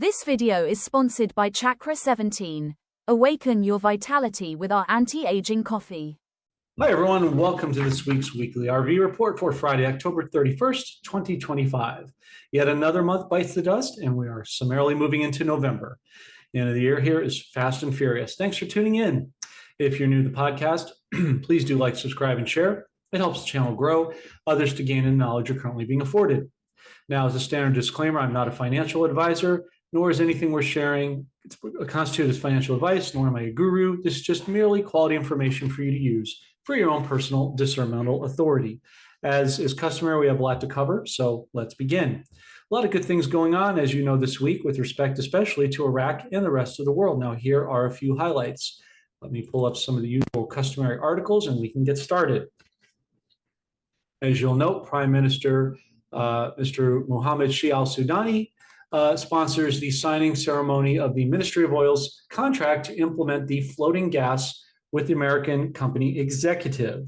This video is sponsored by Chakra 17. Awaken your vitality with our anti-aging coffee. Hi everyone, welcome to this week's weekly RV report for Friday, October 31st, 2025. Yet another month bites the dust and we are summarily moving into November. The end of the year here is fast and furious. Thanks for tuning in. If you're new to the podcast, please do like, subscribe, and share. It helps the channel grow, others to gain the knowledge you're currently being afforded. Now, as a standard disclaimer, I'm not a financial advisor, nor is anything we're sharing constituted as financial advice, nor am I a guru. This is just merely quality information for you to use for your own personal discernimental authority. As is customary, we have a lot to cover, so let's begin. A lot of good things going on, as you know, this week with respect especially to Iraq and the rest of the world. Now, here are a few highlights. Let me pull up some of the usual customary articles and we can get started. As you'll note, Prime Minister Mr. Mohammed Shia al-Sudani sponsors the signing ceremony of the Ministry of Oil's contract to implement the floating gas with the American company Executive.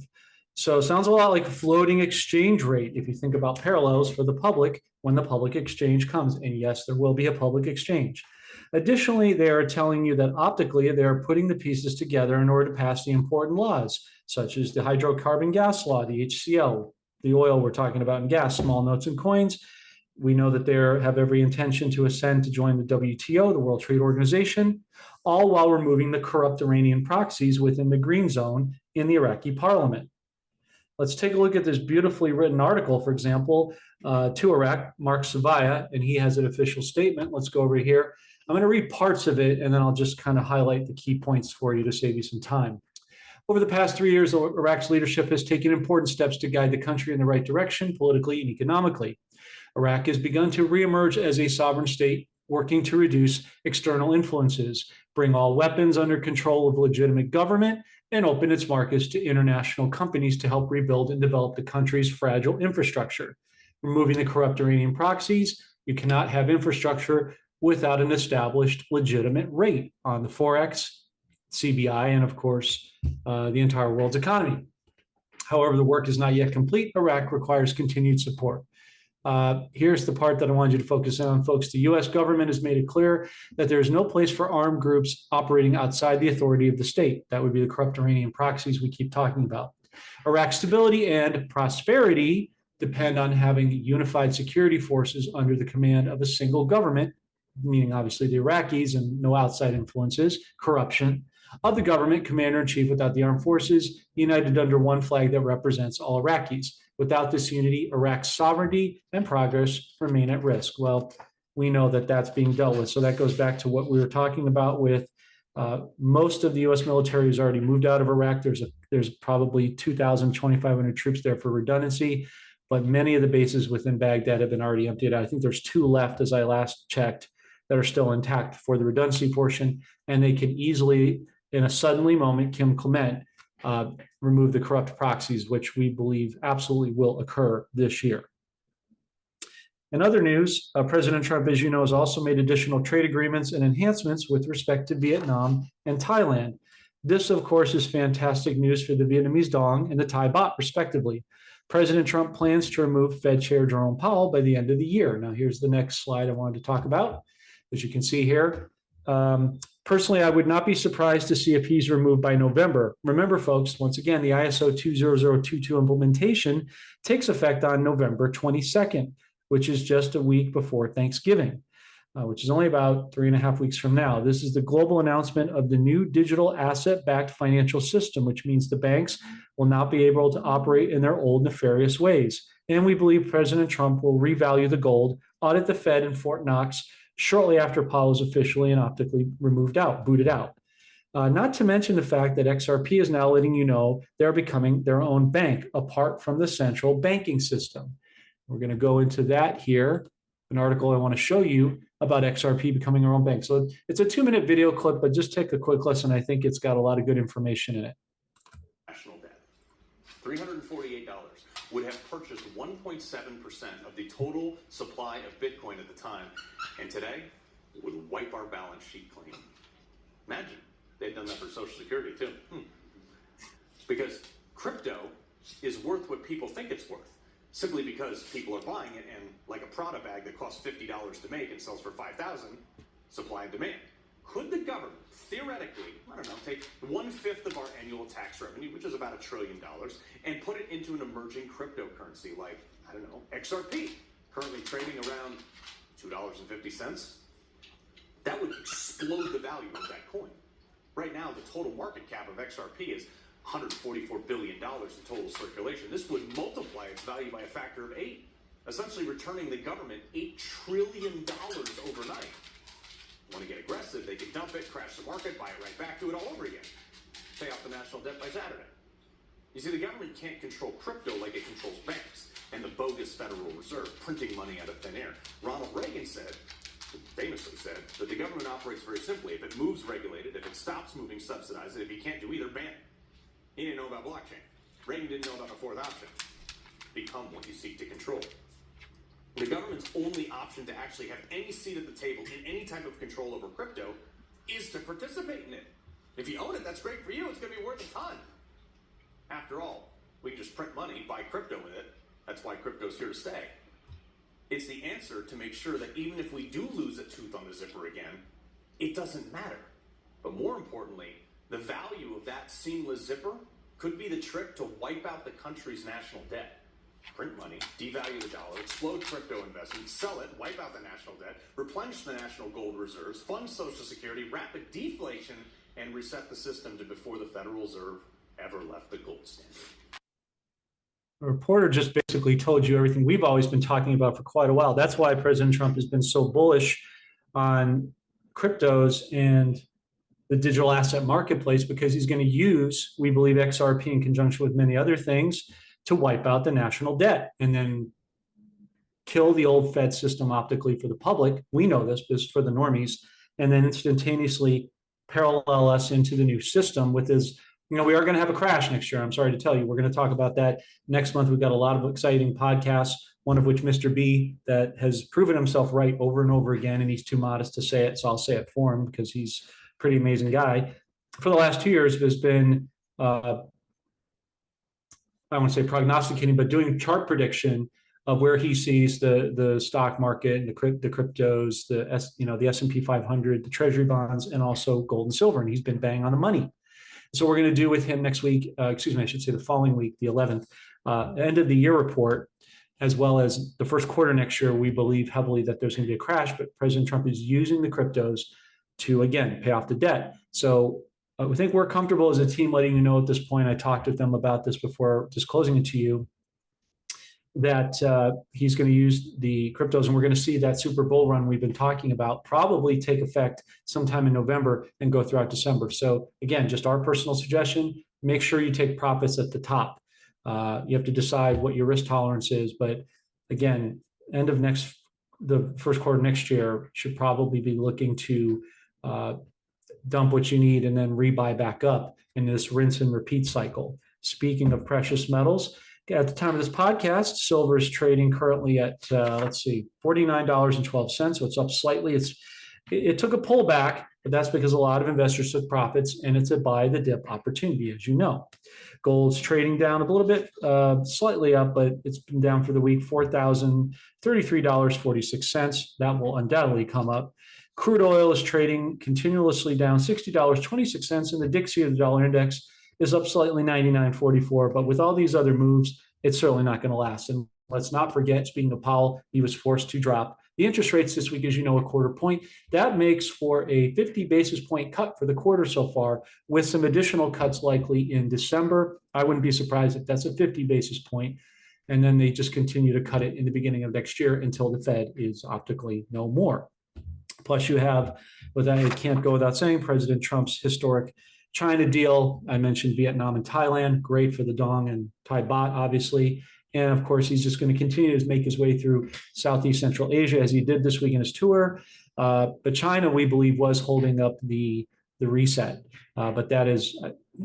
So it sounds a lot like a floating exchange rate if you think about parallels for the public when the public exchange comes. And yes, there will be a public exchange. Additionally, they are telling you that optically they are putting the pieces together in order to pass the important laws, such as the hydrocarbon gas law, the HCL, the oil we're talking about in gas, small notes and coins. We know that they have every intention to ascend to join the WTO, the World Trade Organization, all while removing the corrupt Iranian proxies within the green zone in the Iraqi parliament. Let's take a look at this beautifully written article, for example, to Iraq, Mark Savaya, and he has an official statement. Let's go over here. I'm going to read parts of it, and then I'll just kind of highlight the key points for you to save you some time. Over the past 3 years, Iraq's leadership has taken important steps to guide the country in the right direction, politically and economically. Iraq has begun to reemerge as a sovereign state, working to reduce external influences, bring all weapons under control of legitimate government, and open its markets to international companies to help rebuild and develop the country's fragile infrastructure. Removing the corrupt Iranian proxies, you cannot have infrastructure without an established legitimate rate on the Forex, CBI, and of course, the entire world's economy. However, the work is not yet complete. Iraq requires continued support. Here's the part that I wanted you to focus on, folks. The U.S. government has made it clear that there is no place for armed groups operating outside the authority of the state. That would be the corrupt Iranian proxies we keep talking about. Iraq's stability and prosperity depend on having unified security forces under the command of a single government, meaning obviously the Iraqis and no outside influences, corruption, of the government, commander-in-chief without the armed forces, united under one flag that represents all Iraqis. Without this unity, Iraq's sovereignty and progress remain at risk. Well, we know that that's being dealt with. So that goes back to what we were talking about with most of the U.S. military has already moved out of Iraq. There's probably 2,000, 2,500 troops there for redundancy, but many of the bases within Baghdad have been already emptied out. I think there's 2 left, as I last checked, that are still intact for the redundancy portion, and they can easily, in a suddenly moment, Kim Clement, remove the corrupt proxies, which we believe absolutely will occur this year. In other news, President Trump, as you know, has also made additional trade agreements and enhancements with respect to Vietnam and Thailand. This, of course, is fantastic news for the Vietnamese dong and the Thai baht, respectively. President Trump plans to remove Fed Chair Jerome Powell by the end of the year. Now, here's the next slide I wanted to talk about. As you can see here, personally, I would not be surprised to see if he's removed by November. Remember, folks, once again, the ISO 20022 implementation takes effect on November 22nd, which is just a week before Thanksgiving, which is only about 3.5 weeks from now. This is the global announcement of the new digital asset-backed financial system, which means the banks will not be able to operate in their old nefarious ways. And we believe President Trump will revalue the gold, audit the Fed in Fort Knox, shortly after Powell is officially and optically booted out. Not to mention the fact that XRP is now letting you know they're becoming their own bank apart from the central banking system. We're going to go into that here, an article I want to show you about XRP becoming our own bank. So it's a 2-minute video clip, but just take a quick listen. I think it's got a lot of good information in it. National debt, $348 would have purchased 1.7% of the total supply of Bitcoin at the time, and today would wipe our balance sheet clean. Imagine they'd done that for Social Security too. Because crypto is worth what people think it's worth, simply because people are buying it, and like a Prada bag that costs $50 to make and sells for $5,000, supply and demand. Could the government theoretically, I don't know, take 1/5 of our annual tax revenue, which is about $1 trillion, and put it into an emerging cryptocurrency like, I don't know, XRP, currently trading around $2.50? That would explode the value of that coin. Right now, the total market cap of XRP is $144 billion in total circulation. This would multiply its value by a factor of 8, essentially returning the government $8 trillion overnight. Want to get aggressive, they can dump it, crash the market, buy it right back, do it all over again. Pay off the national debt by Saturday. You see, the government can't control crypto like it controls banks and the bogus Federal Reserve printing money out of thin air. Ronald Reagan famously said, that the government operates very simply. If it moves, regulate it. If it stops moving, subsidize it. If you can't do either, ban it. He didn't know about blockchain. Reagan didn't know about the fourth option. Become what you seek to control. The government's only option to actually have any seat at the table in any type of control over crypto is to participate in it. If you own it, that's great for you. It's going to be worth a ton. After all, we can just print money, buy crypto with it. That's why crypto's here to stay. It's the answer to make sure that even if we do lose a tooth on the zipper again, it doesn't matter. But more importantly, the value of that seamless zipper could be the trick to wipe out the country's national debt. Print money, devalue the dollar, explode crypto investments, sell it, wipe out the national debt, replenish the national gold reserves, fund Social Security, rapid deflation, and reset the system to before the Federal Reserve ever left the gold standard. The reporter just basically told you everything we've always been talking about for quite a while. That's why President Trump has been so bullish on cryptos and the digital asset marketplace, because he's going to use, we believe, XRP in conjunction with many other things to wipe out the national debt and then kill the old Fed system optically for the public. We know this, but for the normies, and then instantaneously parallel us into the new system with his, we are going to have a crash next year. I'm sorry to tell you. We're going to talk about that next month. We've got a lot of exciting podcasts, one of which Mr. B, that has proven himself right over and over again, and he's too modest to say it, so I'll say it for him because he's a pretty amazing guy. For the last 2 years, has been, I won't say prognosticating, but doing chart prediction of where he sees the stock market and the cryptos, the S&P 500, the treasury bonds, and also gold and silver. And he's been bang on the money. So we're going to do with him next week, I should say the following week, the 11th, end of the year report, as well as the first quarter next year. We believe heavily that there's going to be a crash, but President Trump is using the cryptos to, again, pay off the debt. So we think we're comfortable as a team letting you know at this point. I talked with them about this before disclosing it to you, that he's going to use the cryptos, and we're going to see that super bull run we've been talking about probably take effect sometime in November and go throughout December. So again, just our personal suggestion, make sure you take profits at the top. You have to decide what your risk tolerance is, but again, the first quarter next year should probably be looking to dump what you need and then rebuy back up in this rinse and repeat cycle. Speaking of precious metals, at the time of this podcast, silver is trading currently at, $49.12. So it's up slightly. It took a pullback, but that's because a lot of investors took profits, and it's a buy the dip opportunity, as you know. Gold's trading down a little bit, slightly up, but it's been down for the week, $4,033.46. That will undoubtedly come up. Crude oil is trading continuously down $60.26, and the Dixie of the dollar index is up slightly, 99.44. But with all these other moves, it's certainly not going to last. And let's not forget, speaking of Powell, he was forced to drop the interest rates this week, as you know, a quarter point. That makes for a 50 basis point cut for the quarter so far, with some additional cuts likely in December. I wouldn't be surprised if that's a 50 basis point. And then they just continue to cut it in the beginning of next year until the Fed is optically no more. Plus you have, it can't go without saying, President Trump's historic China deal. I mentioned Vietnam and Thailand, great for the dong and Thai baht, obviously. And of course, he's just going to continue to make his way through Southeast Central Asia, as he did this week in his tour. But China, we believe, was holding up the reset. But that is,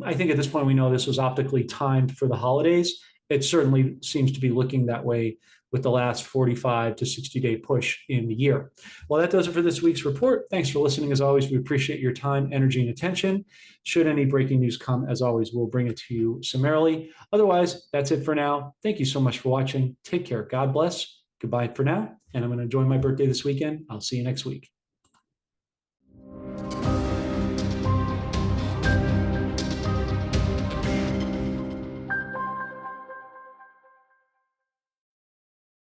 I think at this point, we know this was optically timed for the holidays. It certainly seems to be looking that way with the last 45 to 60-day push in the year. Well, that does it for this week's report. Thanks for listening. As always, we appreciate your time, energy, and attention. Should any breaking news come, as always, we'll bring it to you summarily. Otherwise, that's it for now. Thank you so much for watching. Take care. God bless. Goodbye for now. And I'm going to enjoy my birthday this weekend. I'll see you next week.